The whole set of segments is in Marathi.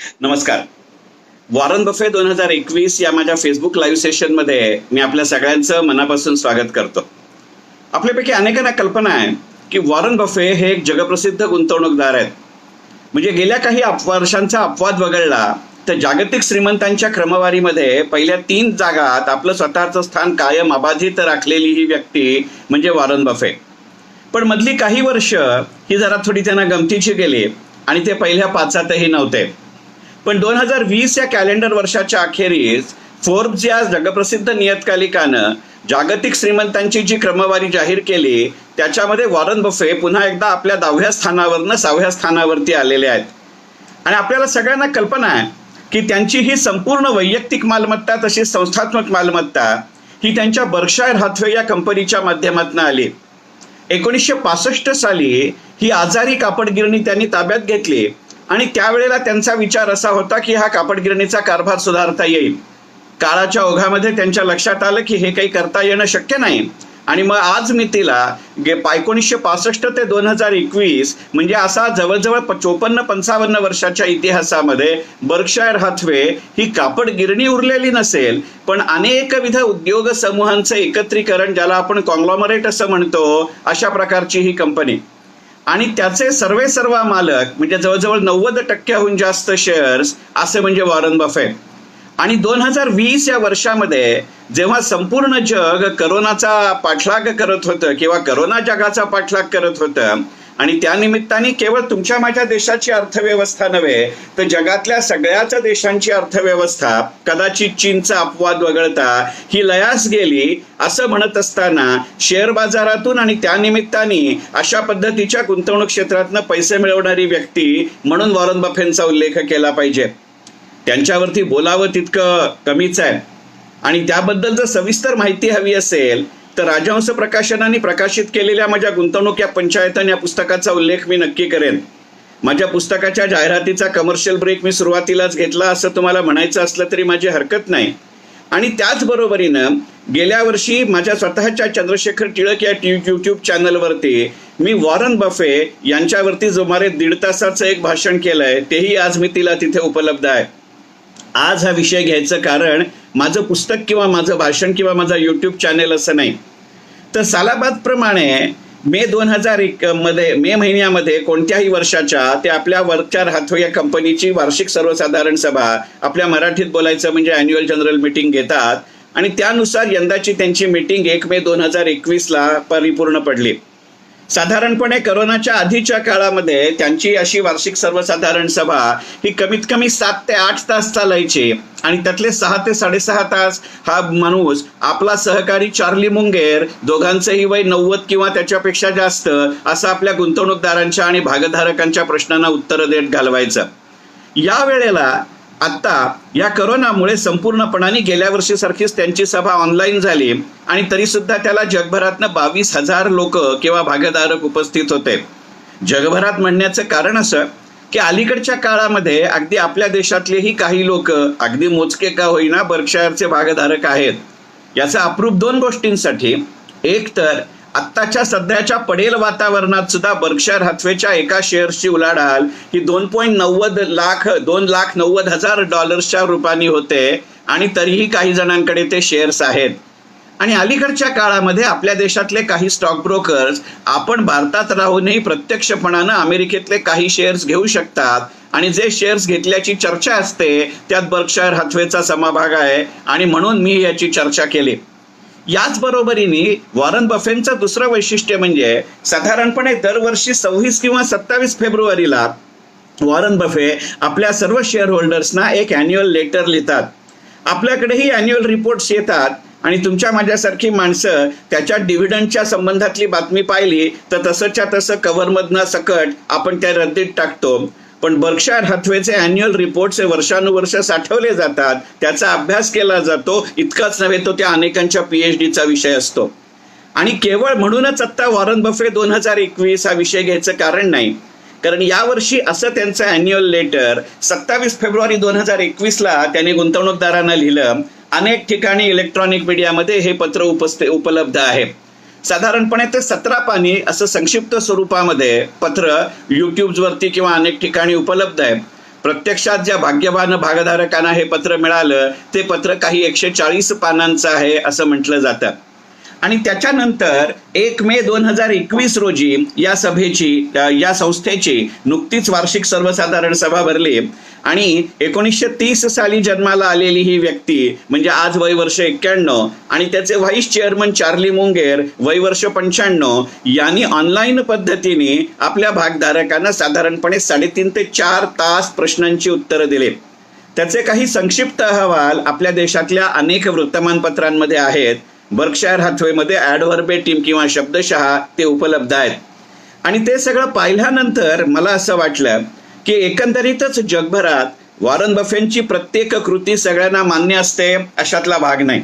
नमस्कार. वॉरन बफे 2021 या माझ्या फेसबुक लाईव्ह सेशनमध्ये मी आपल्या सगळ्यांचं मनापासून स्वागत करतो. आपल्यापैकी अनेकांना कल्पना आहे की वॉरन बफे हे एक जगप्रसिद्ध गुंतवणूकदार आहेत. म्हणजे गेल्या काही वर्षांचा अपवाद वगळला तर जागतिक श्रीमंतांच्या क्रमवारीमध्ये पहिल्या 3 जागात आपलं स्वतःचं स्थान कायम अबाधित राखलेली ही व्यक्ती म्हणजे वॉरन बफे. पण मधली काही वर्ष ही जरा थोडी त्यांना गमतीची गेली आणि ते पहिल्या 5 नव्हते. पण 2020 या कॅलेंडर वर्षाच्या अखेरीस फोर्ब्स या जगप्रसिद्ध नियतकालिकानं जागतिक श्रीमंतांची जी क्रमवारी जाहीर केली त्याच्यामध्ये वॉरन बफे पुन्हा एकदा आपल्या 10व्या स्थानावरनं 6व्या स्थानावरती आलेले आहेत. आणि आपल्याला सगळ्यांना कल्पना आहे की त्यांची ही संपूर्ण वैयक्तिक मालमत्ता तशी संस्थात्मक मालमत्ता ही त्यांच्या बर्कशायर हाथवे या कंपनीच्या माध्यमातून आली. 1965 साली ही आजारी कापड गिरणी त्यांनी ताब्यात घेतली आणि त्यावेळेला त्यांचा विचार असा होता की हा कापडगिरणीचा कारभार सुधारता येईल. काळाच्या ओघामध्ये त्यांच्या लक्षात आलं की हे काही करता येणं शक्य नाही आणि मग आज मी तिला 1965 ते 2021 म्हणजे असा जवळजवळ 54-55 वर्षाच्या इतिहासामध्ये बर्कशायर हाथवे ही कापड गिरणी उरलेली नसेल पण अनेकविध उद्योग समूहांचं एकत्रीकरण, ज्याला आपण कॉंग्लॉमरेट असं म्हणतो, अशा प्रकारची ही कंपनी. आणि त्याचे सर्व मालक म्हणजे जवळजवळ 90% जास्त शेअर्स असे म्हणजे वॉरन बफे. आणि 2020 या वर्षामध्ये जेव्हा संपूर्ण जग करोनाचा पाठलाग करत होतं किंवा करोना जगाचा पाठलाग करत होतं आणि त्यानिमित्ताने केवळ तुमच्या माझ्या देशाची अर्थव्यवस्था नव्हे तर जगातल्या सगळ्याच देशांची अर्थव्यवस्था, कदाचित चीनचा अपवाद वगळता, ही लयास गेली असं म्हणत असताना शेअर बाजारातून आणि त्यानिमित्ताने अशा पद्धतीच्या गुंतवणूक क्षेत्रातनं पैसे मिळवणारी व्यक्ती म्हणून वॉरन बफेंचा उल्लेख केला पाहिजे. त्यांच्यावरती बोलावं तितकं कमीच आहे. आणि त्याबद्दल जर सविस्तर माहिती हवी असेल तर राजहंस प्रकाशनाने प्रकाशित केलेल्या माझ्या गुंतवणूक या पंचायतन या पुस्तकाचा उल्लेख मी नक्की करेन. माझ्या पुस्तकाच्या जाहिरातीचा कमर्शियल ब्रेक मी सुरुवातीलाच घेतला असं तुम्हाला म्हणायचं असलं तरी माझी हरकत नाही. आणि त्याचबरोबरीनं गेल्या वर्षी माझ्या स्वतःच्या चंद्रशेखर टिळक या यूट्यूब चॅनलवरती मी वॉरन बफे यांच्यावरती सुमारे 1.5 तासाचं एक भाषण केलंय, तेही आज मी तिला तिथे उपलब्ध आहे. आज हा विषय घ्यायचं कारण माझं पुस्तक किंवा माझं भाषण किंवा माझा यूट्यूब चॅनेल असं नाही. तर सालाबादप्रमाणे मे महिन्यामध्ये कोणत्याही वर्षाच्या ते आपल्या बर्कशायर हाथवे या कंपनीची वार्षिक सर्वसाधारण सभा, आपल्या मराठीत बोलायचं म्हणजे अॅन्युअल जनरल मीटिंग घेतात आणि त्यानुसार यंदाची त्यांची मीटिंग 1 मे 2021 परिपूर्ण पडली. साधारणपणे करोनाच्या आधीच्या काळामध्ये त्यांची अशी वार्षिक सर्वसाधारण सभा ही कमीत कमी 7 ते 8 तास चालायची आणि त्यातले 6 ते 6.5 तास हा माणूस आपला सहकारी चार्ली मुंगेर, दोघांचंही वय 90 किंवा त्याच्यापेक्षा जास्त, असं आपल्या गुंतवणूकदारांच्या आणि भागधारकांच्या प्रश्नांना उत्तरं देत घालवायचं. या वेळेला आत्ता या करोनामुळे संपूर्णपणाने गेल्या वर्षीसारखीच त्यांची सभा ऑनलाईन झाली आणि तरी सुद्धा त्याला जगभरातनं 22,000 लोक किंवा भागधारक उपस्थित होते. जगभरात म्हणण्याचं कारण असं की अलीकडच्या काळामध्ये अगदी आपल्या देशातलेही काही लोक, अगदी मोजके का होईना, बर्कशायरचे भागधारक आहेत. याचं अप्रूप 2 गोष्टींसाठी. एक तर आत्ताच्या सध्याच्या पडेल वातावरणात सुद्धा बर्कशायर हाथवेच्या एका शेअर्सची उलाढाल ही $2,90,000 रुपयांनी होते आणि तरीही काही जणांकडे ते शेअर्स आहेत. आणि अलीकडच्या काळामध्ये आपल्या देशातले काही स्टॉक ब्रोकर्स आपण भारतात राहूनही प्रत्यक्षपणानं अमेरिकेतले काही शेअर्स घेऊ शकतात आणि जे शेअर्स घेतल्याची चर्चा असते त्यात बर्कशायर हाथवेचा समभाग आहे आणि म्हणून मी याची चर्चा केली. याच बरोबरीने वॉरन बफेंचं दुसरं वैशिष्ट्य म्हणजे साधारणपणे दरवर्षी 26 किंवा 27 फेब्रुवारीला वॉरन बफे आपल्या सर्व शेअर होल्डर्सना एक अॅन्युअल लेटर लिहितात. आपल्याकडेही अॅन्युअल रिपोर्ट्स येतात आणि तुमच्या माझ्यासारखी माणसं त्याच्या डिव्हिडंडच्या संबंधातली बातमी पाहिली तर तसंच्या तसं कव्हरमधनं सकट आपण त्या रद्दीत टाकतो. पण बर्कशायर हाथवेचे अॅन्युअल रिपोर्ट्स हे वर्षानुवर्ष साठवले जातात, त्याचा अभ्यास केला जातो. इतकाच नव्हे तो त्या अनेकांच्या PhDचा विषय असतो. आणि केवळ म्हणूनच आत्ता वॉरन बफे 2021 हा विषय घ्यायचं कारण नाही, कारण यावर्षी असं त्यांचं अॅन्युअल लेटर 27 फेब्रुवारी 2021 त्यांनी गुंतवणूकदारांना लिहिलं. अनेक ठिकाणी इलेक्ट्रॉनिक मीडियामध्ये हे पत्र उपलब्ध आहे. साधारणपणे ते 17 पानी असं संक्षिप्त स्वरूपामध्ये पत्र यूट्यूबवरती किंवा अनेक ठिकाणी उपलब्ध आहे. प्रत्यक्षात ज्या भाग्यवान भागधारकांना हे पत्र मिळालं ते पत्र काही 140 पानांचं आहे असं म्हटलं जातं. आणि त्याच्यानंतर 1 मे 2021 रोजी या संस्थेची नुकतीच वार्षिक सर्वसाधारण सभा भरली आणि 1930 साली जन्माला आलेली ही व्यक्ती म्हणजे आज वय वर्ष 91 आणि त्याचे व्हाईस चेअरमन चार्ली मुंगेर वय वर्ष 95 यांनी ऑनलाईन पद्धतीने आपल्या भागधारकांना साधारणपणे 3.5 ते 4 तास प्रश्नांची उत्तरं दिले. त्याचे काही संक्षिप्त अहवाल आपल्या देशातल्या अनेक वृत्तमानपत्रांमध्ये आहेत. बर्कशायर हाथवेमध्ये ॲडव्हर्बेटिम किंवा शब्दशः ते उपलब्ध आहेत. आणि ते सगळं पाहिल्यानंतर मला असं वाटलं की एकंदरीतच जगभरात वॉरन बफेटची प्रत्येक कृती सगळ्यांना मान्य असते अशातला भाग नाही.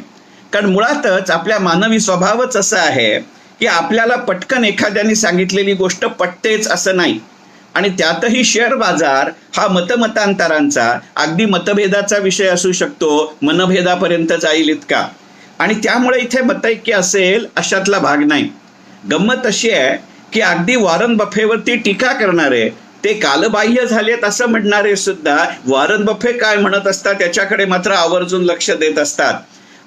कारण मुळातच आपल्या मानवी स्वभावच असा आहे की आपल्याला पटकन एखाद्याने सांगितलेली गोष्ट पटतेच असं नाही. आणि त्यातही शेअर बाजार हा मतमतांतरांचा अगदी मतभेदाचा विषय असू शकतो, मनभेदापर्यंत जाईल इतका. आणि त्यामुळे इथे मतैक्य असेल अशातला भाग नाही. गंमत अशी आहे की अगदी वॉरन बफेवरती टीका करणारे, ते कालबाह्य झालेत असं म्हणणारे सुद्धा वॉरन बफे काय म्हणत असतात त्याच्याकडे मात्र आवर्जून लक्ष देत असतात.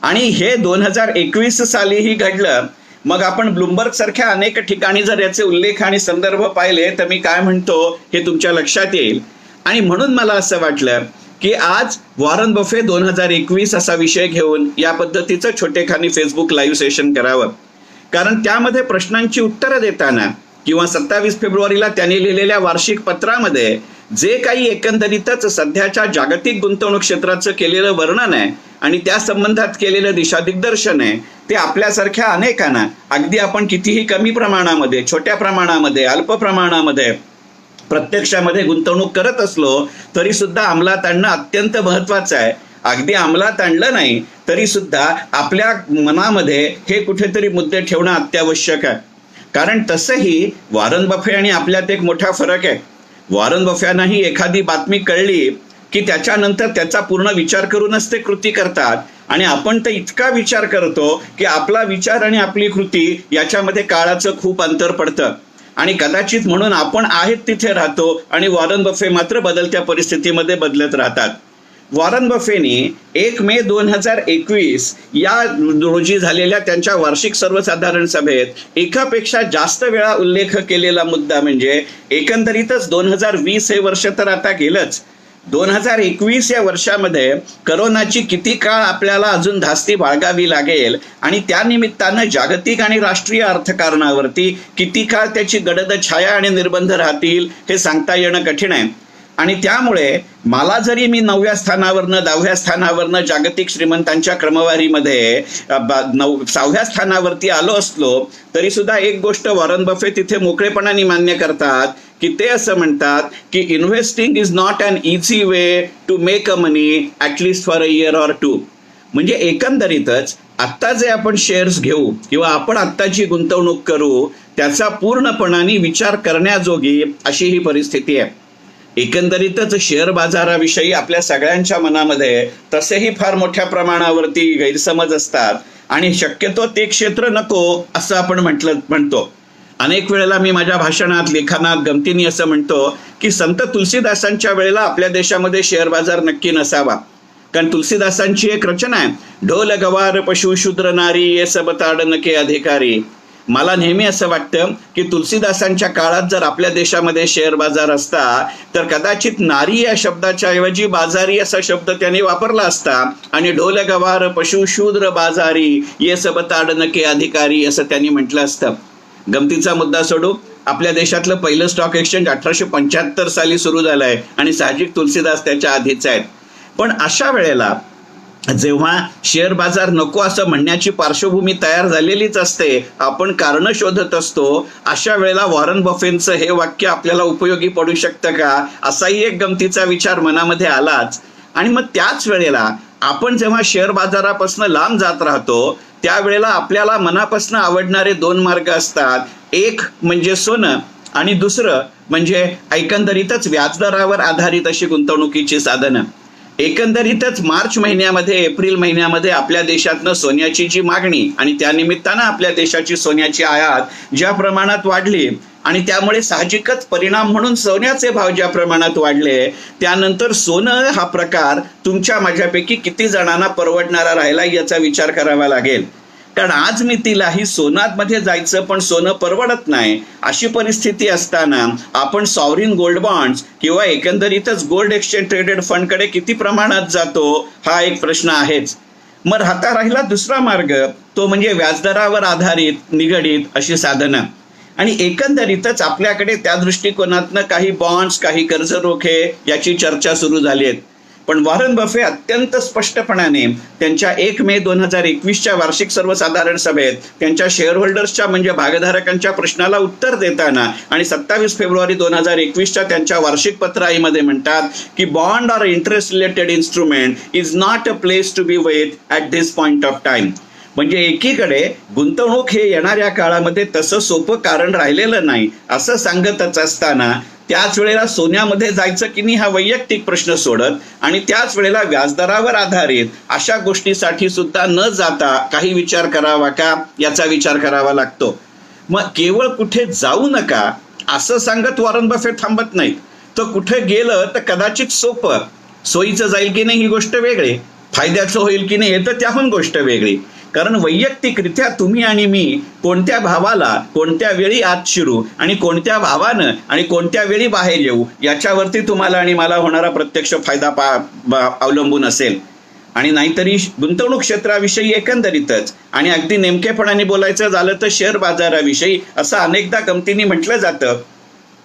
आणि हे 2021 सालीही घडलं. मग आपण ब्लूमबर्ग सारख्या अनेक ठिकाणी जर याचे उल्लेख आणि संदर्भ पाहिले तर मी काय म्हणतो हे तुमच्या लक्षात येईल. आणि म्हणून मला असं वाटलं की आज वॉरन बफे 2021 असा विषय घेऊन या पद्धतीचं छोटेखानी फेसबुक लाईव्ह सेशन करावं. कारण त्यामध्ये प्रश्नांची उत्तरं देताना किंवा 27 फेब्रुवारीला त्यांनी लिहिलेल्या वार्षिक पत्रामध्ये जे काही एकंदरीतच सध्याच्या जागतिक गुंतवणूक क्षेत्राचं केलेलं वर्णन आहे आणि त्या संबंधात केलेलं दिशादिग्दर्शन आहे ते आपल्यासारख्या अनेकांना अगदी आपण कितीही कमी प्रमाणामध्ये, छोट्या प्रमाणामध्ये, अल्प प्रमाणामध्ये प्रत्यक्षामध्ये गुंतवणूक करत असलो तरी सुद्धा अंमलात आणणं अत्यंत महत्वाचं आहे. अगदी अंमलात आणलं नाही तरी सुद्धा आपल्या मनामध्ये हे कुठेतरी मुद्दे ठेवणं अत्यावश्यक आहे. कारण तसंही वॉरन बफे आणि आपल्यात एक मोठा फरक आहे. वॉरन बफेंनाही एखादी बातमी कळली की त्याच्यानंतर त्याचा पूर्ण विचार करूनच ते कृती करतात. आणि आपण तर इतका विचार करतो की आपला विचार आणि आपली कृती याच्यामध्ये काळाचं खूप अंतर पडतं. आणि कदाचित म्हणून आपण आहेत तिथे राहतो आणि वॉरन बफे मात्र बदलत्या परिस्थितीमध्ये बदलत राहतात. वॉरन बफेनी 1 मे 2021 या रोजी झालेल्या त्यांच्या वार्षिक सर्वसाधारण सभेत एकापेक्षा जास्त वेळा उल्लेख केलेला मुद्दा म्हणजे एकंदरीतच 2020 हे वर्ष तर आता गेलंच, 2021 या वर्षामध्ये करोनाची किती काळ आपल्याला अजून धास्ती बाळगावी लागेल आणि त्या निमित्तानं जागतिक आणि राष्ट्रीय अर्थकारणावरती किती काळ त्याची गडद छाया आणि निर्बंध राहतील हे सांगता येणं कठीण आहे. आणि त्यामुळे मला जरी मी 9व्या स्थानावरनं 10व्या स्थानावरनं जागतिक श्रीमंतांच्या क्रमवारीमध्ये 6व्या स्थानावरती आलो असलो तरी सुद्धा एक गोष्ट वॉरन बफे तिथे मोकळेपणाने मान्य करतात की ते असं म्हणतात की investing is not an easy way to make a money at least for a year or 2. म्हणजे एकंदरीतच आत्ता जे आपण शेअर्स घेऊ किंवा आपण आत्ताची गुंतवणूक करू त्याचा पूर्णपणाने विचार करण्याजोगी अशी ही परिस्थिती आहे. एकंदरीतच शेअर बाजाराविषयी आपल्या सगळ्यांच्या मनामध्ये तसेही फार मोठ्या प्रमाणावरती गैरसमज असतात आणि शक्यतो ते क्षेत्र नको असं आपण म्हणतो. अनेक वेळेला मी माझ्या भाषणात, लेखनात गमतीने असं म्हणतो की संत तुलसीदासांच्या वेळेला आपल्या देशामध्ये शेअर बाजार नक्की नसावा. कारण तुलसीदासांची एक रचना आहे, ढोल गवार पशु शूद्र नारी ये सब ताडन के अधिकारी. मला नेहमी असं वाटतं की तुलसीदासांच्या काळात जर आपल्या देशामध्ये शेअर बाजार असता तर कदाचित नारी या शब्दाच्या ऐवजी बाजारी असा शब्द त्यांनी वापरला असता आणि ढोल गवार पशु शूद्र बाजारी ये सब ताडन के अधिकारी असं त्यांनी म्हटलं असतं. गमतीचा मुद्दा सोडू, आपल्या देशातलं पहिलं स्टॉक एक्सचेंज 1875 साली सुरू झालंय आणि साहजिक तुलसीदास त्याच्या आधीच आहेत. पण अशा वेळेला जेव्हा शेअर बाजार नको असं म्हणण्याची पार्श्वभूमी तयार झालेलीच असते, आपण कारण शोधत असतो, अशा वेळेला वॉरन बफेंचं हे वाक्य आपल्याला उपयोगी पडू शकतं का असाही एक गमतीचा विचार मनामध्ये आलाच. आणि मग त्याच वेळेला आपण जेव्हा शेअर बाजारापासून लांब जात राहतो त्यावेळेला आपल्याला मनापासून आवडणारे 2 मार्ग असतात. एक म्हणजे सोनं आणि दुसरं म्हणजे एकंदरीतच व्याजदरावर आधारित अशी गुंतवणुकीची साधनं. एकंदरीतच मार्च महिन्यामध्ये, एप्रिल महिन्यामध्ये आपल्या देशातनं सोन्याची जी मागणी आणि त्यानिमित्तानं आपल्या देशाची सोन्याची आयात ज्या प्रमाणात वाढली आणि त्यामुळे साहजिकच परिणाम म्हणून सोन्याचे भाव ज्या प्रमाणात वाढले, त्यानंतर सोनं हा प्रकार तुमच्या माझ्यापैकी किती जणांना परवडणारा राहिला याचा विचार करावा लागेल. कारण आज मी तिलाही सोनामध्ये जायचं पण सोनं परवडत नाही, अशी परिस्थिती असताना आपण सॉव्हरीन गोल्ड बॉन्ड्स किंवा एकंदरीतच गोल्ड एक्सचेंज ट्रेडेड फंडकडे किती प्रमाणात जातो हा एक प्रश्न आहेच. मग आता राहिला दुसरा मार्ग, तो म्हणजे व्याजदरावर आधारित निगडीत अशी साधनं. आणि एकंदरीतच आपल्याकडे त्या दृष्टिकोनातनं काही बॉन्ड्स, काही कर्ज रोखे याची चर्चा सुरू झाली आहे. पण वॉरन बफे अत्यंत स्पष्टपणाने त्यांच्या 1 मे 2021च्या वार्षिक सर्वसाधारण सभेत त्यांच्या शेअरहोल्डर्सच्या म्हणजे भागधारकांच्या प्रश्नाला उत्तर देताना आणि 27 फेब्रुवारी 2021च्या त्यांच्या वार्षिक पत्राईमध्ये म्हणतात की bond or interest related instrument is not a place to be with at this point of time. म्हणजे एकीकडे गुंतवणूक हे येणाऱ्या काळामध्ये तसं सोपं कारण राहिलेलं नाही असं सांगतच असताना त्याच वेळेला सोन्यामध्ये जायचं की नाही हा वैयक्तिक प्रश्न सोडत आणि त्याच वेळेला व्याजदरावर आधारित अशा गोष्टीसाठी सुद्धा न जाता काही विचार करावा का याचा विचार करावा लागतो. मग केवळ कुठे जाऊ नका असं सांगत वॉरन बफे थांबत नाहीत. तर कुठे गेलं तर कदाचित सोपं सोयीचं जाईल की नाही ही गोष्ट वेगळी, फायद्याचं होईल की नाही हे तर त्याहून गोष्ट वेगळी. कारण वैयक्तिकरित्या तुम्ही आणि मी कोणत्या भावाला कोणत्या वेळी आत शिरू आणि कोणत्या भावानं आणि कोणत्या वेळी बाहेर येऊ याच्यावरती तुम्हाला आणि मला होणारा प्रत्यक्ष फायदा अवलंबून असेल. आणि नाहीतरी गुंतवणूक क्षेत्राविषयी एकंदरीतच आणि अगदी नेमकेपणाने बोलायचं झालं तर शेअर बाजाराविषयी असं अनेकदा गमतीने म्हटलं जातं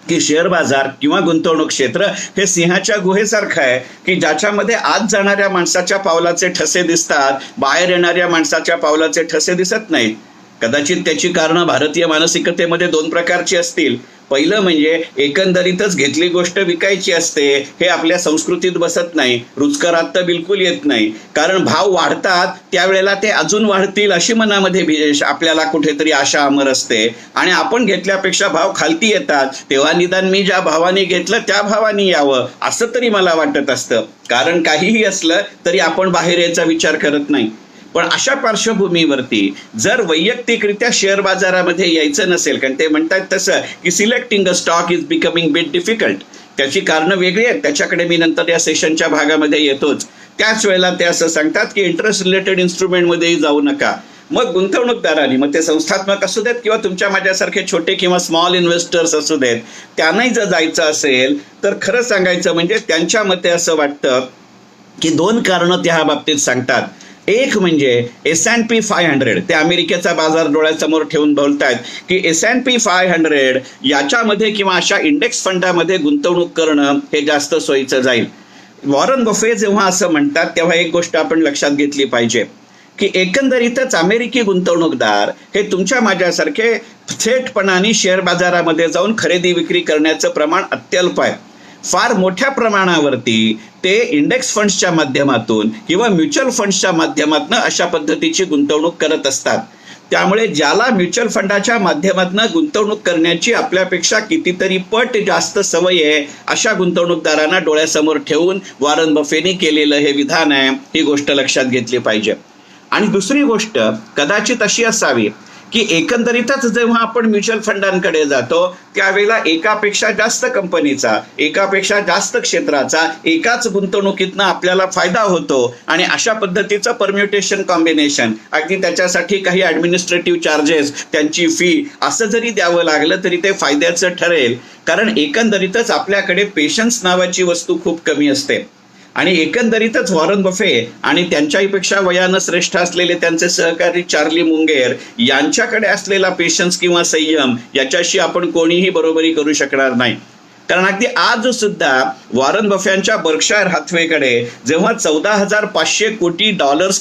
की शेअर बाजार किंवा गुंतवणूक क्षेत्र हे सिंहाच्या गुहेसारखं आहे की ज्याच्यामध्ये आत जाणाऱ्या माणसाच्या पावलाचे ठसे दिसतात, बाहेर येणाऱ्या माणसाच्या पावलाचे ठसे दिसत नाहीत. कदाचित त्याची कारणं भारतीय मानसिकतेमध्ये 2 प्रकारची असतील. पहिलं म्हणजे एकंदरीतच घेतली गोष्ट विकायची असते, हे आपल्या संस्कृतीत बसत नाही, रुचकरात तर बिलकुल येत नाही. कारण भाव वाढतात त्यावेळेला ते अजून वाढतील अशी मनामध्ये आपल्याला कुठेतरी आशा अमर असते आणि आपण घेतल्यापेक्षा भाव खालती येतात तेव्हा निदान मी ज्या भावाने घेतलं त्या भावाने यावं असं तरी मला वाटत असतं. कारण काहीही असलं तरी आपण बाहेर यायचा विचार करत नाही. पण अशा पार्श्वभूमीवरती जर वैयक्तिकरित्या शेअर बाजारामध्ये यायचं नसेल, कारण ते म्हणतात तसं की selecting a stock is becoming bit difficult, त्याची कारणं वेगळी आहेत, त्याच्याकडे मी नंतर या सेशनच्या भागामध्ये येतोच. त्याच वेळेला ते असं सांगतात की इंटरेस्ट रिलेटेड इन्स्ट्रुमेंटमध्येही जाऊ नका. मग गुंतवणूकदारांनी, मग ते संस्थात्मक असू देत किंवा तुमच्या माझ्यासारखे छोटे किंवा स्मॉल इन्व्हेस्टर्स असू देत, त्यांनाही जर जायचं असेल तर खरं सांगायचं म्हणजे त्यांच्या मते असं वाटतं की 2 कारणं त्या बाबतीत सांगतात. एक म्हणजे S&P 500, ते अमेरिकेचा बाजार डोळ्यासमोर ठेवून बोलतायत की S&P 500 याच्यामध्ये किंवा अशा इंडेक्स फंडामध्ये गुंतवणूक करणं हे जास्त सोयीचं जाईल. वॉरन बफे जेव्हा असं म्हणतात तेव्हा एक गोष्ट आपण लक्षात घेतली पाहिजे की एकंदरीतच अमेरिकी गुंतवणूकदार हे तुमच्या माझ्यासारखे थेटपणाने शेअर बाजारामध्ये जाऊन खरेदी विक्री करण्याचं प्रमाण अत्यल्प आहे. फार मोठ्या प्रमाणावरती ते इंडेक्स फंड्सच्या माध्यमातून किंवा म्युच्युअल फंड्सच्या माध्यमातून अशा पद्धतीची गुंतवणूक करत असतात. त्यामुळे ज्याला म्युच्युअल फंडाच्या माध्यमातून गुंतवणूक करण्याची आपल्यापेक्षा कितीतरी पट जास्त सवय आहे अशा गुंतवणूकदारांना डोळ्यासमोर ठेवून वॉरन बफेनी केलेलं हे विधान आहे, ही गोष्ट लक्षात घेतली पाहिजे. आणि दुसरी गोष्ट कदाचित अशी असावी की एकंदरीतच जेव्हा आपण म्युच्युअल फंडांकडे जातो त्यावेळेला एकापेक्षा जास्त कंपनीचा, एकापेक्षा जास्त क्षेत्राचा एकाच गुंतवणुकीतनं आपल्याला फायदा होतो आणि अशा पद्धतीचं परम्युटेशन कॉम्बिनेशन, अगदी त्याच्यासाठी काही ॲडमिनिस्ट्रेटिव्ह चार्जेस, त्यांची फी असं जरी द्यावं लागलं तरी ते फायद्याचं ठरेल. कारण एकंदरीतच आपल्याकडे पेशन्स नावाची वस्तू खूप कमी असते. आणि एकंदरीतच वॉरन बफे आणि त्यांच्याहीपेक्षा वयानं श्रेष्ठ असलेले त्यांचे सहकारी चार्ली मुंगेर यांच्याकडे असलेला पेशन्स किंवा संयम याच्याशी आपण कोणीही बरोबरी करू शकणार नाही. कारण अगदी आज सुद्धा वॉरन बफेंच्या बर्कशायर हाथवेकडे जेव्हा $14,500 कोटी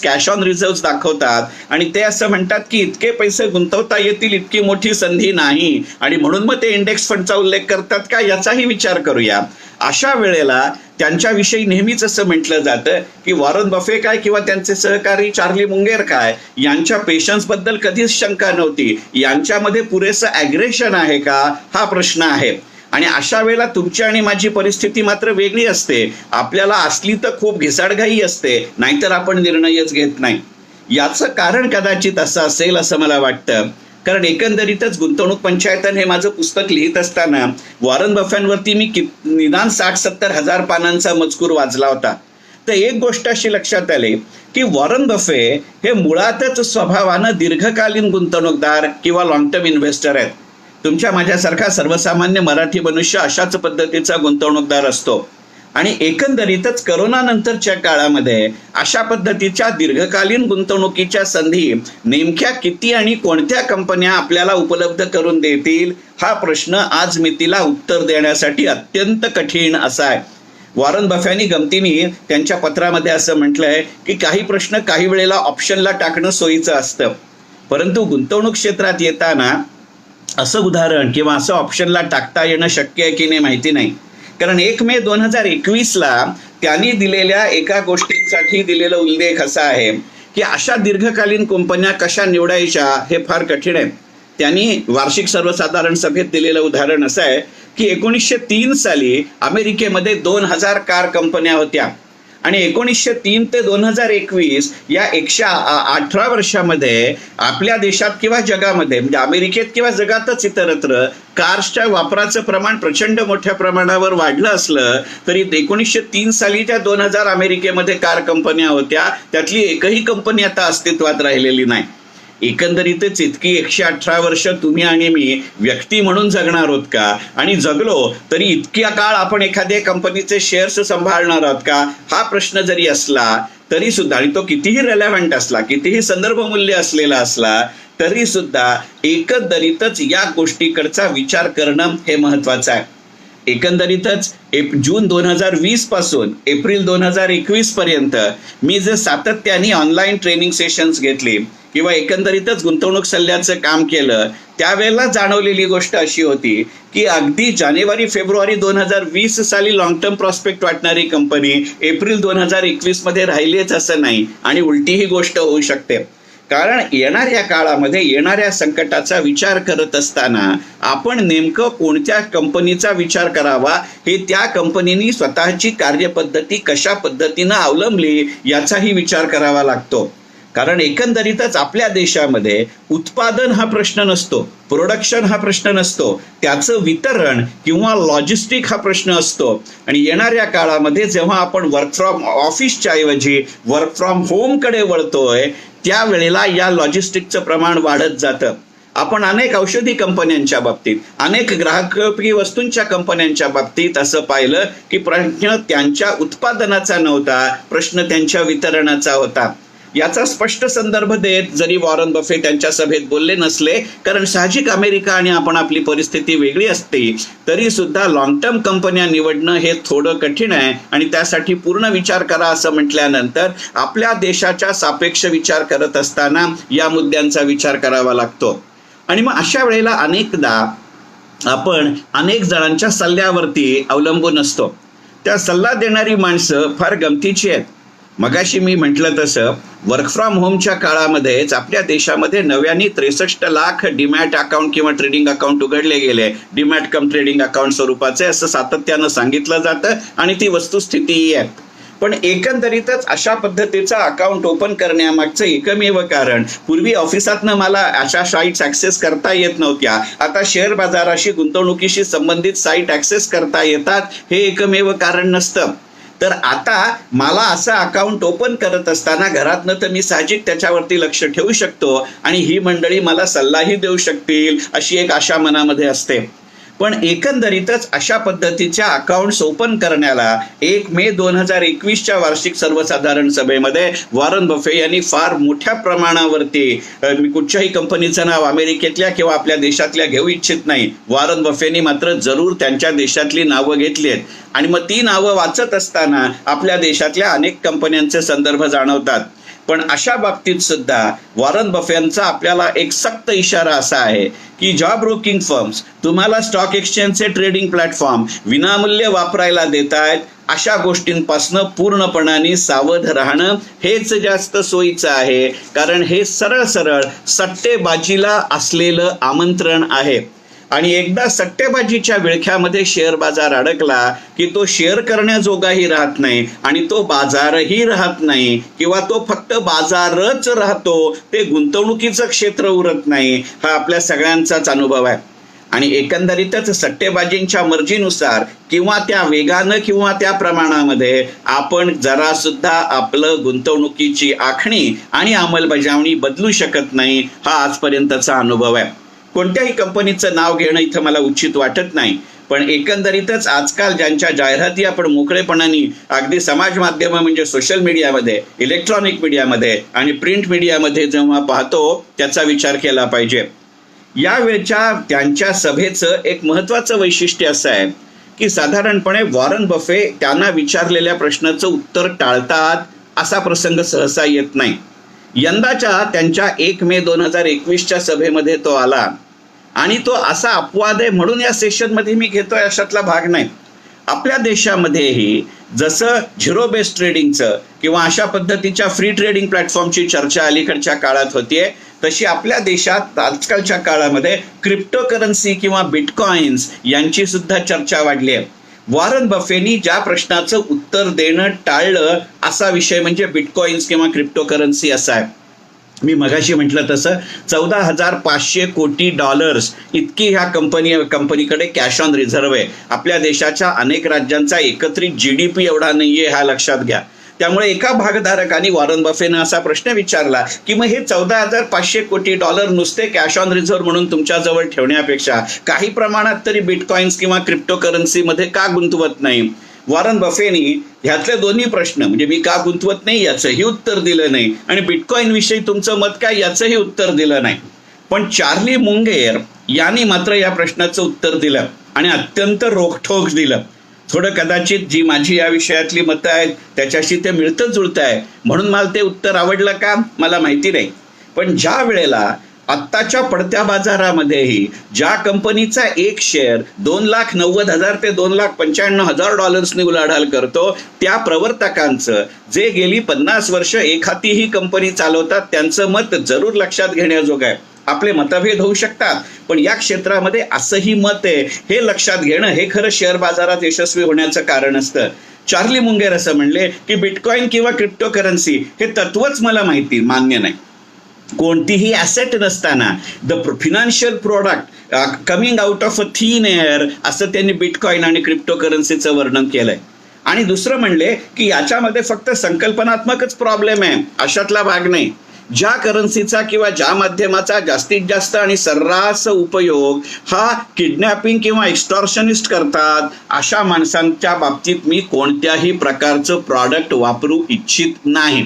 कॅश ऑन रिझर्व्ह दाखवतात आणि ते असं म्हणतात की इतके पैसे गुंतवता येतील इतकी मोठी संधी नाही आणि म्हणून मग ते इंडेक्स फंडचा उल्लेख करतात का याचाही विचार करूया. अशा वेळेला त्यांच्याविषयी नेहमीच असं म्हटलं जातं की वॉरन बफे काय किंवा त्यांचे सहकारी चार्ली मुंगेर काय यांच्या पेशन्सबद्दल कधीच शंका नव्हती. यांच्यामध्ये पुरेसं ॲग्रेशन आहे का हा प्रश्न आहे. आणि अशा वेळेला तुमची आणि माझी परिस्थिती मात्र वेगळी असते. आपल्याला असली तर खूप घिसाडघाई असते, नाहीतर आपण निर्णयच घेत नाही. याचं कारण कदाचित असं असेल असं मला वाटतं कारण एकंदरीतच गुंतवणूक पंचायतन हे माझं पुस्तक लिहित असताना वॉरन बफेटवरती मी निदान 60-70 हजार पानांचा मजकूर वाचला होता. तर एक गोष्ट अशी लक्षात आली की वॉरन बफे हे मुळातच स्वभावानं दीर्घकालीन गुंतवणूकदार किंवा लॉंग टर्म इन्व्हेस्टर आहेत. तुमच्या माझ्यासारखा सर्वसामान्य मराठी मनुष्य अशाच पद्धतीचा गुंतवणूकदार असतो. आणि एकंदरीतच करोनानंतरच्या काळामध्ये अशा पद्धतीच्या दीर्घकालीन गुंतवणुकीच्या संधी नेमक्या किती आणि कोणत्या कंपन्या आपल्याला उपलब्ध करून देतील, हा प्रश्न आज मी तिला उत्तर देण्यासाठी अत्यंत कठीण असा आहे. वॉरन बफेनी गमतीने त्यांच्या पत्रामध्ये असं म्हटलंय की काही प्रश्न काही वेळेला ऑप्शनला टाकणं सोयीचं असतं, परंतु गुंतवणूक क्षेत्रात येताना असं उदाहरण किंवा असं ऑप्शनला टाकता येणं शक्य आहे की नाही माहिती नाही. कारण 1 मे 2021 त्यांनी दिलेल्या एका गोष्टीसाठी दिलेला उल्लेख असा आहे की अशा दीर्घकालीन कंपन्या कशा निवडायच्या हे फार कठीण आहे. त्यांनी वार्षिक सर्वसाधारण सभेत दिलेलं उदाहरण असं आहे की 1903 साली अमेरिकेमध्ये 2000 कार कंपन्या होत्या आणि 1903 ते 2021 या 118 वर्षामध्ये आपल्या देशात किंवा जगामध्ये, म्हणजे अमेरिकेत किंवा जगातच इतरत्र कार्सच्या वापराचं प्रमाण प्रचंड मोठ्या प्रमाणावर वाढलं असलं तरी 1903 साली ज्या 2000 अमेरिकेमध्ये कार कंपन्या होत्या त्यातली एकही कंपनी आता अस्तित्वात राहिलेली नाही. एकंदरीतच इतकी 118 वर्ष तुम्ही आणि मी व्यक्ती म्हणून जगणार आहोत का, आणि जगलो तरी इतक्या काळ आपण एखाद्या कंपनीचे शेअर्स सांभाळणार आहोत का, हा प्रश्न जरी असला तरी सुद्धा, आणि तो कितीही रेलेव्हंट असला, कितीही संदर्भ मूल्य असलेला असला तरी सुद्धा एकंदरीतच या गोष्टीकडचा विचार करणं हे महत्वाचं आहे. एकंदरीतच जून 2020 पासून एप्रिल 2021 पर्यंत मी जे सातत्याने ऑनलाईन ट्रेनिंग सेशन्स घेतली किंवा एकंदरीतच गुंतवणूक सल्ल्याचं काम केलं, त्यावेळेला जाणवलेली गोष्ट अशी होती की अगदी जानेवारी-फेब्रुवारी 2020 साली लॉंग टर्म प्रॉस्पेक्ट वाटणारी कंपनी एप्रिल 2021 मध्ये राहिलीच असं नाही, आणि उलटी ही गोष्ट होऊ शकते. कारण येणाऱ्या काळामध्ये येणाऱ्या संकटाचा विचार करत असताना आपण नेमकं कोणत्या कंपनीचा विचार करावा, हे त्या कंपनीनी स्वतःची कार्यपद्धती कशा पद्धतीनं अवलंबली याचाही विचार करावा लागतो. कारण एकंदरीतच आपल्या देशामध्ये उत्पादन हा प्रश्न नसतो, प्रोडक्शन हा प्रश्न नसतो, त्याचं वितरण किंवा लॉजिस्टिक हा प्रश्न असतो. आणि येणाऱ्या काळामध्ये जेव्हा आपण वर्क फ्रॉम ऑफिसच्या ऐवजी वर्क फ्रॉम होमकडे वळतोय त्यावेळेला या लॉजिस्टिकचं प्रमाण वाढत जातं. आपण अनेक औषधी कंपन्यांच्या बाबतीत, अनेक ग्राहकोपयोगी वस्तूंच्या कंपन्यांच्या बाबतीत असं पाहिलं की प्रश्न त्यांच्या उत्पादनाचा नव्हता, प्रश्न त्यांच्या वितरणाचा होता. याचा स्पष्ट संदर्भ देत जरी वॉरन बफे त्यांच्या सभेत बोलले नसले, कारण साहजिक अमेरिका आणि आपण आपली परिस्थिती वेगळी असते, तरी सुद्धा लॉंग टर्म कंपन्या निवडणं हे थोडं कठीण आहे. आणि त्यासाठी पूर्ण विचार करा असं म्हटल्यानंतर आपल्या देशाच्या सापेक्ष विचार करत असताना या मुद्द्यांचा विचार करावा लागतो. आणि मग अशा वेळेला अनेकदा आपण अनेक जणांच्या सल्ल्यावरती अवलंबून असतो. त्या सल्ला देणारी माणसं फार गमतीची आहेत. मगाशी मी म्हटलं तसं वर्क फ्रॉम होमच्या काळामध्येच आपल्या देशामध्ये नव्याने 63 लाख डीमॅट अकाउंट किंवा ट्रेडिंग अकाउंट उघडले गेले. डीमॅट कम ट्रेडिंग अकाउंट स्वरूपाचे असं सातत्यानं सांगितलं जातं आणि ती वस्तुस्थितीही आहे. पण एकंदरीतच अशा पद्धतीचा अकाउंट ओपन करण्यामागचं एकमेव कारण, पूर्वी ऑफिसातनं मला अशा साईट्स ऍक्सेस करता येत नव्हत्या, आता शेअर बाजाराशी गुंतवणुकीशी संबंधित साईट ऍक्सेस करता येतात, हे एकमेव कारण नसतं. तर आता मला असं अकाउंट ओपन करत असताना घरातनं तर मी साहजिक त्याच्यावरती लक्ष ठेवू शकतो आणि ही मंडळी मला सल्लाही देऊ शकतील अशी एक आशा मनामध्ये असते. पण एकंदरीतच अशा पद्धतीच्या अकाउंट्स ओपन करण्याला 1 मे 2021च्या वार्षिक सर्वसाधारण सभेमध्ये वॉरन बफे यांनी फार मोठ्या प्रमाणावरती, मी कुठच्याही कंपनीचं नाव अमेरिकेतल्या किंवा आपल्या देशातल्या घेऊ इच्छित नाही, वॉरन बफेनी मात्र जरूर त्यांच्या देशातली नावं घेतली आहेत. आणि मग ती नावं वाचत असताना आपल्या देशातल्या अनेक कंपन्यांचे संदर्भ जाणवतात. पण अशा बाबतीत सुद्धा वॉरन बफेंचा आपल्याला एक सक्त इशारा असा आहे की जॉब ब्रोकिंग फर्म्स तुम्हाला स्टॉक एक्सचेंजचे ट्रेडिंग प्लॅटफॉर्म विनामूल्य वापरायला देत आहेत, अशा गोष्टींपासून पूर्णपणाने सावध राहणं हेच जास्त सोयीचं आहे. कारण हे सरळ सरळ सट्टेबाजीला असलेलं आमंत्रण आहे. आणि एकदा सट्टेबाजीच्या विळख्यामध्ये शेअर बाजार अडकला की तो शेअर करण्याजोगाही राहत नाही आणि तो बाजारही राहत नाही, किंवा तो फक्त बाजारच राहतो, ते गुंतवणुकीचं क्षेत्र उरत नाही. हा आपल्या सगळ्यांचाच अनुभव आहे. आणि एकंदरीतच सट्टेबाजींच्या मर्जीनुसार किंवा त्या वेगानं किंवा त्या प्रमाणामध्ये आपण जरा सुद्धा आपलं गुंतवणुकीची आखणी आणि अंमलबजावणी बदलू शकत नाही. हा आजपर्यंतचा अनुभव आहे. कोणत्याही कंपनीचं नाव घेणं इथं मला उचित वाटत नाही, पण एकंदरीतच आजकाल ज्यांच्या जाहिराती आपण मोकळेपणाने अगदी समाज माध्यम म्हणजे सोशल मीडियामध्ये, इलेक्ट्रॉनिक मीडियामध्ये आणि प्रिंट मीडियामध्ये जेव्हा पाहतो त्याचा विचार केला पाहिजे. यावेळच्या त्यांच्या सभेचं एक महत्वाचं वैशिष्ट्य असं आहे की साधारणपणे वॉरन बफे त्यांना विचारलेल्या प्रश्नाचं उत्तर टाळतात असा प्रसंग सहसा येत नाही. यंदाच्या त्यांच्या 1 मे 2021च्या सभेमध्ये तो आला आणि तो असा अपवाद आहे म्हणून या सेशनमध्ये मी घेतोय अशातला भाग नाही. आपल्या देशामध्येही जसं झिरो बेस्ड ट्रेडिंगचं किंवा अशा पद्धतीच्या फ्री ट्रेडिंग प्लॅटफॉर्मची चर्चा अलीकडच्या काळात होतीये, तशी आपल्या देशात आजकालच्या काळामध्ये क्रिप्टो करन्सी किंवा बिटकॉइन्स यांची सुद्धा चर्चा वाढली आहे. वॉरन बफेनी ज्या प्रश्नाचं उत्तर देणं टाळलं असा विषय म्हणजे बिटकॉइन्स किंवा क्रिप्टो करन्सी असा आहे. मी मगाशी म्हटलं तसं $14,500 कोटी इतकी ह्या कंपनीकडे कॅश ऑन रिझर्व्ह आहे. आपल्या देशाच्या अनेक राज्यांचा एकत्रित GDP एवढा नाहीये, हा लक्षात घ्या. त्यामुळे एका भागधारकांनी वॉरन बफेनं असा प्रश्न विचारला की मग हे $14,500 कोटी नुसते कॅश ऑन रिझर्व्ह म्हणून तुमच्याजवळ ठेवण्यापेक्षा काही प्रमाणात तरी बिटकॉइन्स किंवा क्रिप्टो करन्सीमध्ये का गुंतवत नाही? वॉरन बफेनी ह्यातले दोन्ही प्रश्न म्हणजे मी का गुंतवत नाही याचंही उत्तर दिलं नाही आणि बिटकॉइन विषयी तुमचं मत काय याचंही उत्तर दिलं नाही. पण चार्ली मुंगेर यांनी मात्र या प्रश्नाचं उत्तर दिलं आणि अत्यंत रोखठोक दिलं. थोडं कदाचित जी माझी या विषयातली मतं आहेत त्याच्याशी ते मिळतं जुळतं आहे म्हणून मला ते उत्तर आवडलं का मला माहिती नाही. पण ज्या वेळेला आत्ताच्या पडत्या बाजारामध्येही ज्या कंपनीचा एक शेअर $2,90,000 ते $2,95,000 उलाढाल करतो, त्या प्रवर्तकांचं जे गेली 50 वर्ष एखादी ही कंपनी चालवतात त्यांचं मत जरूर लक्षात घेण्याजोगं आहे. आपले मतभेद होऊ शकतात, पण या क्षेत्रामध्ये असंही मत आहे हे लक्षात घेणं हे खरं शेअर बाजारात यशस्वी होण्याचं कारण असतं. चार्ली मुंगेर असं म्हणले की बिटकॉइन किंवा क्रिप्टो करन्सी हे तत्वच मला मान्य नाही. कोणतीही ॲसेट नसताना the financial product coming out of a thin air असं त्यांनी बिटकॉइन आणि क्रिप्टो करन्सीचं वर्णन केलंय. आणि दुसरं म्हणले की याच्यामध्ये फक्त संकल्पनात्मकच प्रॉब्लेम आहे, अशातला भाग नाही. ज्या करन्सीचा किंवा ज्या माध्यमाचा जास्तीत जास्त आणि सर्रास उपयोग हा किडनॅपिंग किंवा एक्स्टॉर्शनिस्ट करतात, अशा माणसांच्या बाबतीत मी कोणत्याही प्रकारचं प्रॉडक्ट वापरू इच्छित नाही.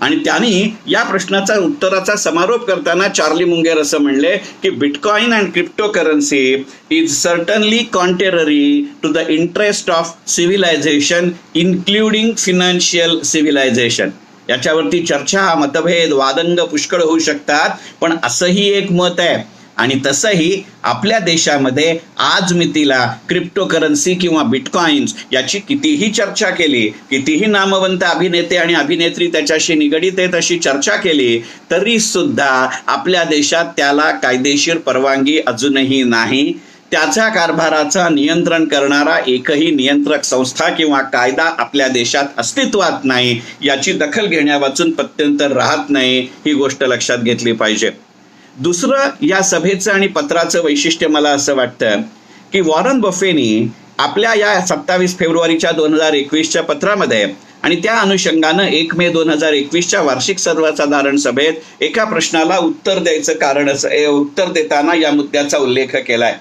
आणि त्यांनी या प्रश्नाचा उत्तराचा समारोप करताना चार्ली मुंगेर असं म्हणले की bitcoin and crypto currency is certainly contrary to the interest of civilisation including financial civilisation. याच्यावरती चर्चा, मतभेद, वादंग पुष्कळ होऊ शकतात, पण असंही एक मत आहे. आणि तसंही आपल्या देशामध्ये आज मितीला क्रिप्टो करन्सी किंवा बिटकॉइन्स याची कितीही चर्चा केली, कितीही नामवंत अभिनेते आणि अभिनेत्री त्याच्याशी निगडीत आहेत अशी चर्चा केली, तरी सुद्धा आपल्या देशात त्याला कायदेशीर परवानगी अजूनही नाही. त्याच्या कारभाराचा नियंत्रण करणारा एकही नियंत्रक संस्था किंवा कायदा आपल्या देशात अस्तित्वात नाही. याची दखल घेण्यावाचून पत्यंतर राहत नाही, ही गोष्ट लक्षात घेतली पाहिजे. दुसरं या सभेचं आणि पत्राचं वैशिष्ट्य मला असं वाटतं की वॉरन बफेनी आपल्या या 27 फेब्रुवारीच्या 2021च्या पत्रामध्ये आणि त्या अनुषंगानं 1 मे 2021च्या वार्षिक सर्वसाधारण सभेत एका प्रश्नाला उत्तर देताना या मुद्द्याचा उल्लेख केलाय.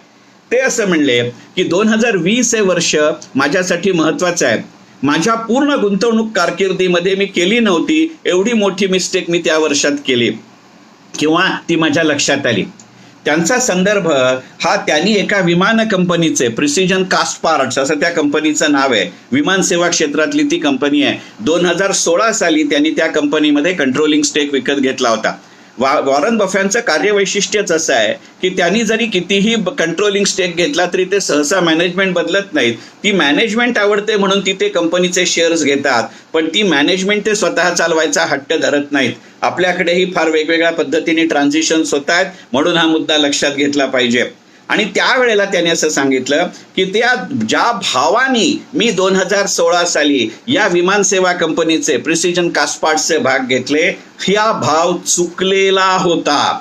ते असं म्हणले की 2020 हे वर्ष माझ्यासाठी महत्वाचं आहे. माझ्या पूर्ण गुंतवणूक कारकिर्दीमध्ये मी केली नव्हती एवढी मोठी मिस्टेक मी त्या वर्षात केली किंवा ती माझ्या लक्षात आली. त्यांचा संदर्भ हा त्यांनी एका विमान कंपनीचे प्रिसिजन कास्ट पार्ट्स असं त्या कंपनीचं नाव आहे, विमान सेवा क्षेत्रातली ती कंपनी आहे. 2016 साली त्यांनी त्या कंपनीमध्ये कंट्रोलिंग स्टेक विकत घेतला होता. वॉरन बफेचं कार्यवैशिष्ट्यच असं आहे की त्यांनी जरी कितीही कंट्रोलिंग स्टेक घेतला तरी ते सहसा मॅनेजमेंट बदलत नाहीत. ती मॅनेजमेंट आवडते म्हणून ती ते कंपनीचे शेअर्स घेतात, पण ती मॅनेजमेंट ते स्वतः चालवायचा हट्ट धरत नाहीत. आपल्याकडेही फार वेगवेगळ्या पद्धतीने ट्रान्झिशन्स होत आहेत म्हणून हा मुद्दा लक्षात घेतला पाहिजे. आणि त्यावेळेला त्याने असं सांगितलं की त्या ज्या भावानी मी 2016 साली या विमानसेवा कंपनीचे प्रिसिजन कास्टपार्ट्सचे भाग घेतले, हा भाव चुकलेला होता.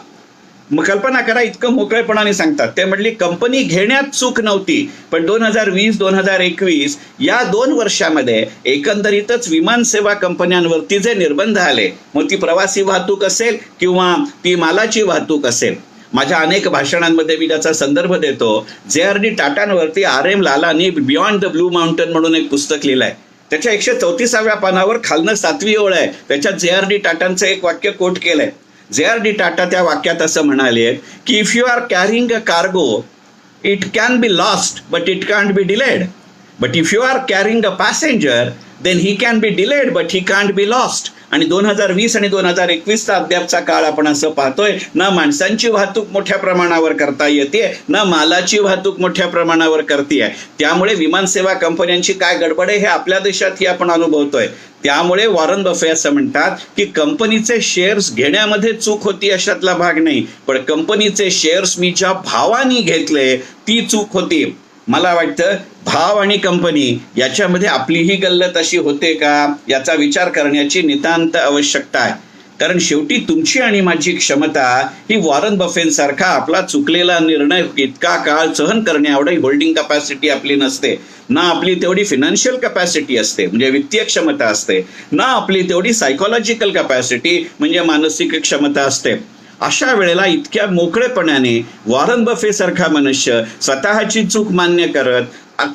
मग कल्पना करा, इतकं मोकळेपणाने सांगतात. ते म्हटली कंपनी घेण्यात चूक नव्हती, पण 2020-2021 या 2 वर्षामध्ये एकंदरीतच विमानसेवा कंपन्यांवरती जे निर्बंध आले, मग ती प्रवासी वाहतूक असेल किंवा ती मालाची वाहतूक असेल. माझ्या अनेक भाषणांमध्ये मी त्याचा संदर्भ देतो. JRD टाटांवरती RM लालांनी बियॉन्ड द ब्लू माउंटन म्हणून एक पुस्तक लिहिलंय. त्याच्या 134व्या पानावर खालनं 7वी ओळ आहे. त्याच्यात JRD टाटांचं एक वाक्य कोट केलंय. JRD टाटा त्या वाक्यात असं म्हणाले की if you are carrying a cargo it can be lost but it can't be delayed, but if you are carrying a passenger then he can be delayed but he can't be lost. आणि 2020 आणि 2021चा अद्यापचा काळ आपण असं पाहतोय, ना माणसांची वाहतूक मोठ्या प्रमाणावर करता येते, ना मालाची वाहतूक मोठ्या प्रमाणावर करते. त्यामुळे विमानसेवा कंपन्यांची काय गडबड आहे हे आपल्या देशातही आपण अनुभवतोय. त्यामुळे वॉरन बफे असं म्हणतात की कंपनीचे शेअर्स घेण्यामध्ये चूक होती अशातला भाग नाही, पण कंपनीचे शेअर्स मी ज्या भावानी घेतले ती चूक होती. मला वाटतं भाव आणि कंपनी याच्यामध्ये आपलीही गल्लत अशी होते का याचा विचार करण्याची नितांत आवश्यकता आहे. कारण शेवटी तुमची आणि माझी क्षमता ही वॉरन बफेंसारखा आपला चुकलेला निर्णय इतका काळ सहन करण्या एवढी होल्डिंग कपॅसिटी आपली नसते, ना आपली तेवढी फिनान्शियल कपॅसिटी असते म्हणजे वित्तीय क्षमता असते, ना आपली तेवढी सायकोलॉजिकल कपॅसिटी म्हणजे मानसिक क्षमता असते. अशा वेळेला इतक्या मोकळेपणाने वॉरन बफे सारखा मनुष्य स्वतःची चूक मान्य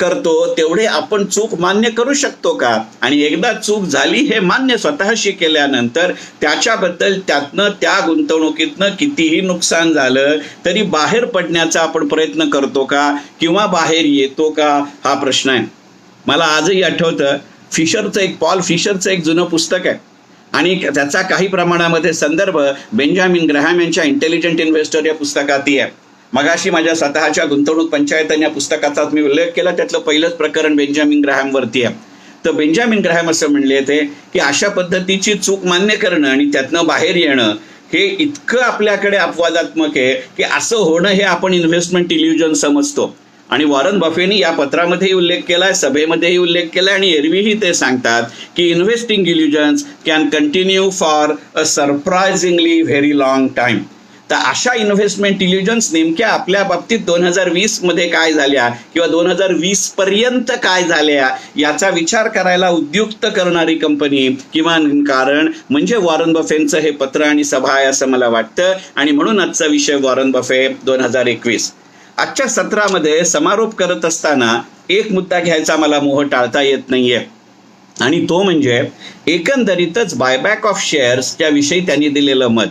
करतो, तेवढे आपण चूक मान्य करू शकतो का? आणि एकदा चूक झाली हे मान्य स्वतःशी केल्यानंतर त्याच्याबद्दल त्यातनं त्या गुंतवणुकीतनं कितीही नुकसान झालं तरी बाहेर पडण्याचा आपण प्रयत्न करतो का किंवा बाहेर येतो का हा प्रश्न आहे. मला आजही आठवतं पॉल फिशरचं एक जुनं पुस्तक आहे आणि त्याचा काही प्रमाणामध्ये संदर्भ बेंजामिन ग्रहॅम यांच्या इंटेलिजंट इन्व्हेस्टर या पुस्तकातही आहे. मगाशी माझ्या स्वतःच्या गुंतवणूक पंचायत या पुस्तकाचा मी उल्लेख केला, त्यातलं पहिलंच प्रकरण बेंजामिन ग्रहॅमवरती आहे. तर बेंजामिन ग्रहॅम असं म्हणले ते की अशा पद्धतीची चूक मान्य करणं आणि त्यातनं बाहेर येणं हे इतकं आपल्याकडे अपवादात्मक आहे की असं होणं हे आपण इन्व्हेस्टमेंट इल्युजन समजतो. आणि वॉरन बफेनी या पत्रामध्येही उल्लेख केलाय, सभेमध्येही उल्लेख केलाय आणि एरवीही ते सांगतात की investing illusions can continue for a surprisingly very long time. तर अशा इन्व्हेस्टमेंट इल्युजन्स नेमक्या आपल्या बाबतीत 2020 मध्ये काय झाल्या किंवा 2020 पर्यंत काय झाल्या याचा विचार करायला उद्युक्त करणारी कंपनी किंवा कारण म्हणजे वॉरन बफेंचं हे पत्र आणि सभा आहे असं मला वाटतं. आणि म्हणून आजचा विषय वॉरन बफे 2021. आजच्या सत्रामध्ये समारोप करत असताना एक मुद्दा घ्यायचा मला मोह टाळता येत नाहीये आणि तो म्हणजे एकंदरीतच बायबॅक ऑफ शेअर्स या विषयी त्यांनी दिलेलं मत.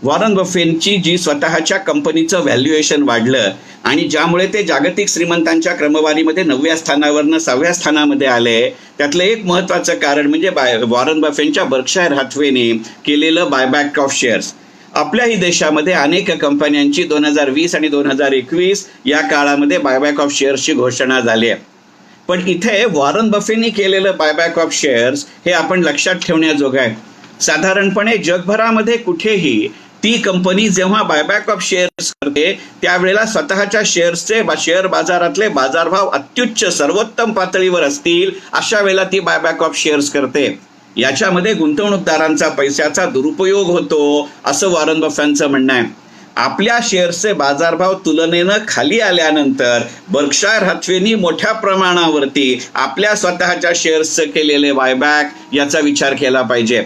वॉरन बफेंची जी स्वतःच्या कंपनीचं व्हॅल्युएशन वाढलं आणि ज्यामुळे ते जागतिक श्रीमंतांच्या क्रमवारीमध्ये 9व्या स्थानावरनं 6व्या स्थानामध्ये आले, त्यातलं एक महत्त्वाचं कारण म्हणजे वॉरन बफेंच्या बर्कशायर हॅथवेने केलेलं बायबॅक ऑफ शेअर्स. आपल्याही देशामध्ये अनेक कंपन्यांची 2020 आणि 2021 या काळामध्ये बायबॅक ऑफ शेअर्सची घोषणा झाली आहे. पण इथे वॉरन बफेनी केलेलं बायबॅक ऑफ शेअर्स हे आपण लक्षात ठेवण्याजोगं आहे. साधारणपणे जगभरामध्ये कुठेही ती कंपनी जेव्हा बायबॅक ऑफ शेअर्स करते त्यावेळेला स्वतःच्या शेअर्सचे शेअर बाजारातले बाजारभाव अत्युच्च सर्वोत्तम पातळीवर असतील अशा वेळेला ती बायबॅक ऑफ शेअर्स करते. याच्यामध्ये गुंतवणूकदारांचा पैशाचा दुरुपयोग होतो असं वॉरन बफेंचं म्हणणं आहे. आपल्या शेअर्सचे बाजारभाव तुलनेनं खाली आल्यानंतर बर्कशायर हॅथवेनी मोठ्या प्रमाणावरती आपल्या स्वतःच्या शेअर्सचं केलेले बायबॅक याचा विचार केला पाहिजे.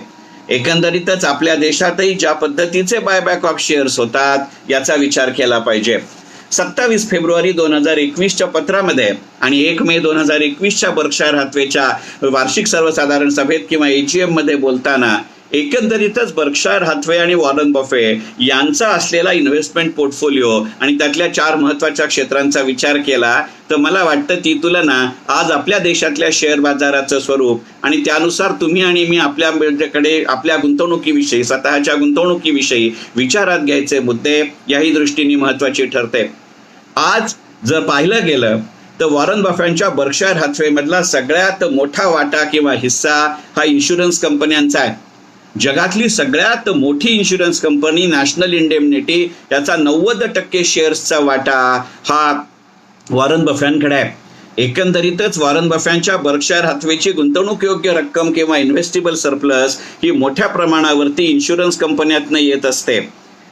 एकंदरीतच आपल्या देशातही ज्या पद्धतीचे बायबॅक ऑफ शेअर्स होतात याचा विचार केला पाहिजे. 27 फेब्रुवारी 2021च्या पत्रामध्ये आणि 1 मे 2021च्या बर्कशायर हॅथवेच्या वार्षिक सर्वसाधारण सभेत किंवा AGM मध्ये बोलताना एकंदरीतच बर्कशायर हॅथवे आणि वॉरन बफे यांचा असलेला इन्व्हेस्टमेंट पोर्टफोलिओ आणि त्यातल्या 4 महत्त्वाच्या क्षेत्रांचा विचार केला तर मला वाटतं ती तुलना आज आपल्या देशातल्या शेअर बाजाराचं स्वरूप आणि त्यानुसार तुम्ही आणि मी आपल्या गुंतवणुकीविषयी स्वतःच्या गुंतवणुकीविषयी विचारात घ्यायचे मुद्दे याही दृष्टीने महत्त्वाची ठरते. आज जर पाहिलं गेलं तर वॉरन बफेंच्या बर्कशायर हॅथवे मधला सगळ्यात मोठा वाटा किंवा हिस्सा हा इन्शुरन्स कंपन्यांचा आहे. जगातली सगळ्यात मोठी इन्शुरन्स कंपनी नॅशनल इंडेमनिटी, याचा 90% शेअर्सचा वाटा हा वॉरन बफेंकडे आहे. एकंदरीतच वॉरन बफेंच्या बर्कशायर हॅथवेची गुंतवणूक योग्य रक्कम किंवा इन्व्हेस्टेबल सरप्लस ही मोठ्या प्रमाणावरती इन्शुरन्स कंपन्यातनं येत असते.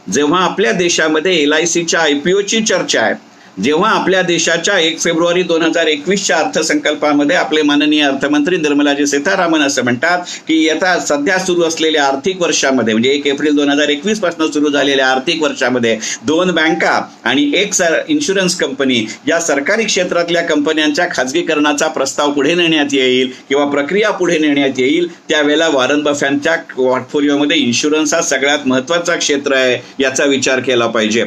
जेव्हा आपल्या देशामध्ये LICच्या IPOची चर्चा आहे, जेव्हा आपल्या देशाच्या 1 फेब्रुवारी 2021च्या अर्थसंकल्पामध्ये आपले माननीय अर्थमंत्री निर्मलाजी सीतारामन असं म्हणतात की येत्या सध्या सुरू असलेल्या आर्थिक वर्षामध्ये, म्हणजे 1 एप्रिल 2021 पासून सुरू झालेल्या आर्थिक वर्षामध्ये 2 बँका आणि 1 इन्शुरन्स कंपनी या सरकारी क्षेत्रातल्या कंपन्यांच्या खाजगीकरणाचा प्रस्ताव पुढे नेण्यात येईल किंवा प्रक्रिया पुढे नेण्यात येईल. त्यावेळेला वॉरन बफेंच्या पोर्टफोलिओमध्ये इन्शुरन्स हा सगळ्यात महत्त्वाचा क्षेत्र आहे, याचा विचार केला पाहिजे.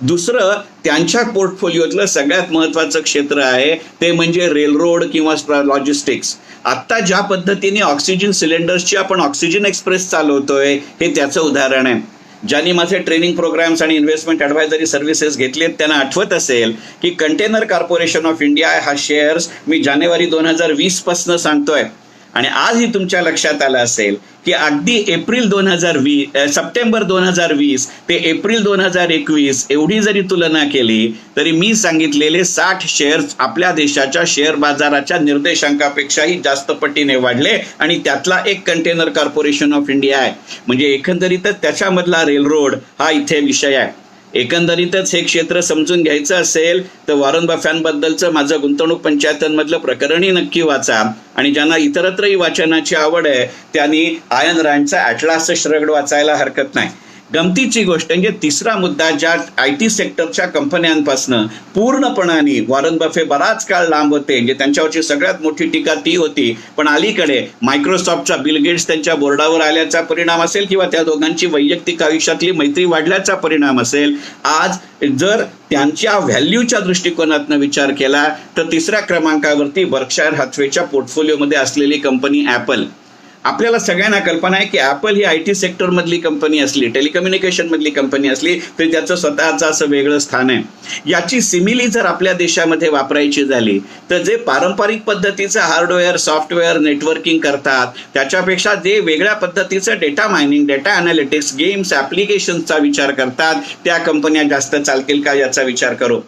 दुसरं त्यांच्या पोर्टफोलिओतलं सगळ्यात महत्त्वाचं क्षेत्र आहे ते म्हणजे रेलरोड किंवा लॉजिस्टिक्स. आत्ता ज्या पद्धतीने ऑक्सिजन सिलेंडर्सची आपण ऑक्सिजन एक्सप्रेस चालवतोय हे त्याचं उदाहरण आहे. ज्यांनी माझे ट्रेनिंग प्रोग्राम्स आणि इन्व्हेस्टमेंट ॲडवायझरी सर्व्हिसेस घेतलेत त्यांना आठवत असेल की कंटेनर कॉर्पोरेशन ऑफ इंडिया हा शेअर्स मी जानेवारी 2020 पासून सांगतोय, आणि आजही तुमच्या लक्षात आलं असेल की अगदी सप्टेंबर 2020 ते एप्रिल 2021 एवढी जरी तुलना केली तरी मी सांगितलेले 60 शेअर्स आपल्या देशाच्या शेअर बाजाराच्या निर्देशांकापेक्षाही जास्त पटीने वाढले, आणि त्यातला एक कंटेनर कॉर्पोरेशन ऑफ इंडिया आहे. म्हणजे एकंदरीतच त्याच्यामधला रेलरोड हा इथे विषय आहे. एकंदरीतच हे क्षेत्र समजून घ्यायचं असेल तर वॉरन बफेंबद्दलचं माझं गुंतवणूक पंचायतांमधलं प्रकरणही नक्की वाचा, आणि ज्यांना इतरत्रही वाचनाची आवड आहे त्यांनी आयन रँडचा ॲटलास श्रग्ड वाचायला हरकत नाही. गमतीची गोष्ट म्हणजे तिसरा मुद्दा, ज्या IT सेक्टरच्या कंपन्यांपासनं पूर्णपणाने वॉरन बफे बराच काळ लांब होते, म्हणजे त्यांच्यावरची सगळ्यात मोठी टीका ती होती, पण अलीकडे मायक्रोसॉफ्टचा बिल गेट्स त्यांच्या बोर्डावर आल्याचा परिणाम असेल किंवा त्या दोघांची वैयक्तिक आयुष्यातली मैत्री वाढल्याचा परिणाम असेल, आज जर त्यांच्या व्हॅल्यूच्या दृष्टिकोनातनं विचार केला तर तिसऱ्या क्रमांकावरती बर्कशायर हॅथवेच्या पोर्टफोलिओमध्ये असलेली कंपनी ॲपल. आपल्याला सगळ्यांना कल्पना आहे की ॲपल ही IT सेक्टरमधली कंपनी असली, टेलिकम्युनिकेशनमधली कंपनी असली तरी त्याचं स्वतःचं असं वेगळं स्थान आहे. याची सिमिली जर आपल्या देशामध्ये वापरायची झाली तर जे पारंपरिक पद्धतीचं हार्डवेअर सॉफ्टवेअर नेटवर्किंग करतात त्याच्यापेक्षा जे वेगळ्या पद्धतीचं data mining, data analytics, games, ॲप्लिकेशन्सचा विचार करतात त्या कंपन्या जास्त चालतील का याचा विचार करू.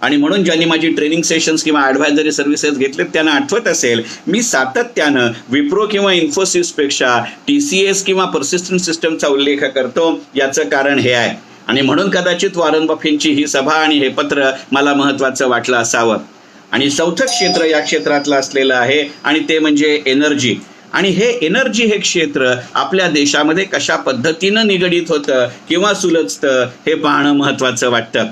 आणि म्हणून ज्यांनी माझी ट्रेनिंग सेशन्स किंवा ॲडव्हायझरी सर्व्हिसेस घेतलेत त्यांना आठवत असेल मी सातत्यानं विप्रो किंवा इन्फोसिसपेक्षा TCS किंवा पर्सिस्टंट सिस्टमचा उल्लेख करतो. याचं कारण हे आहे, आणि म्हणून कदाचित वॉरन बफेंची ही सभा आणि हे पत्र मला महत्त्वाचं वाटलं असावं. आणि चौथं क्षेत्र या क्षेत्रातलं असलेलं आहे आणि ते म्हणजे एनर्जी. आणि हे एनर्जी हे क्षेत्र आपल्या देशामध्ये कशा पद्धतीनं निगडीत होतं किंवा सुलझतं हे पाहणं महत्त्वाचं वाटतं.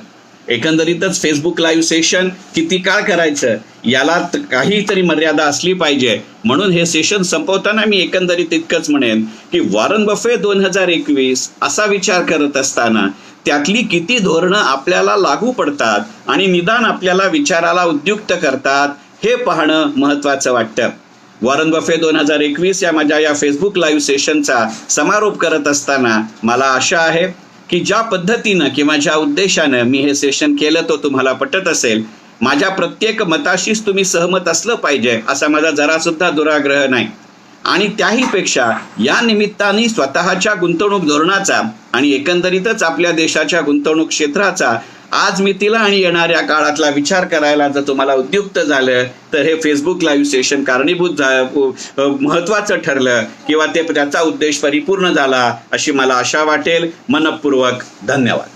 एकंदरीतच फेसबुक लाईव्ह सेशन किती काळ करायचं याला काहीतरी मर्यादा असली पाहिजे. म्हणून हे सेशन संपवताना मी एकंदरीत इतकंच म्हणेन की वॉरन बफे 2021 असा विचार करत असताना त्यातली किती धोरणं आपल्याला लागू पडतात आणि निदान आपल्याला विचाराला उद्युक्त करतात हे पाहणं महत्त्वाचं वाटतं. वॉरन बफे 2021 या माझ्या या फेसबुक लाईव्ह सेशनचा समारोप करत असताना मला आशा आहे की ज्या पद्धतीनं किंवा ज्या उद्देशानं मी हे सेशन केलं तो तुम्हाला पटत असेल. माझ्या प्रत्येक मताशीच तुम्ही सहमत असलं पाहिजे असा माझा जरासुद्धा दुराग्रह नाही. आणि त्याहीपेक्षा या निमित्ताने स्वतःच्या गुंतवणूक धोरणाचा आणि एकंदरीतच आपल्या देशाच्या गुंतवणूक क्षेत्राचा आज मितीला आणि येणाऱ्या काळातला विचार करायला जर तुम्हाला उद्युक्त झालं तर हे फेसबुक लाईव्ह सेशन कारणीभूत महत्त्वाचं ठरलं किंवा त्याचा उद्देश परिपूर्ण झाला अशी मला आशा वाटेल. मनपूर्वक धन्यवाद.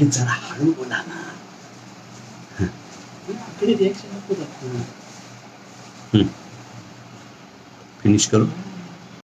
जरा हळू बोला ना. फिनिश करू.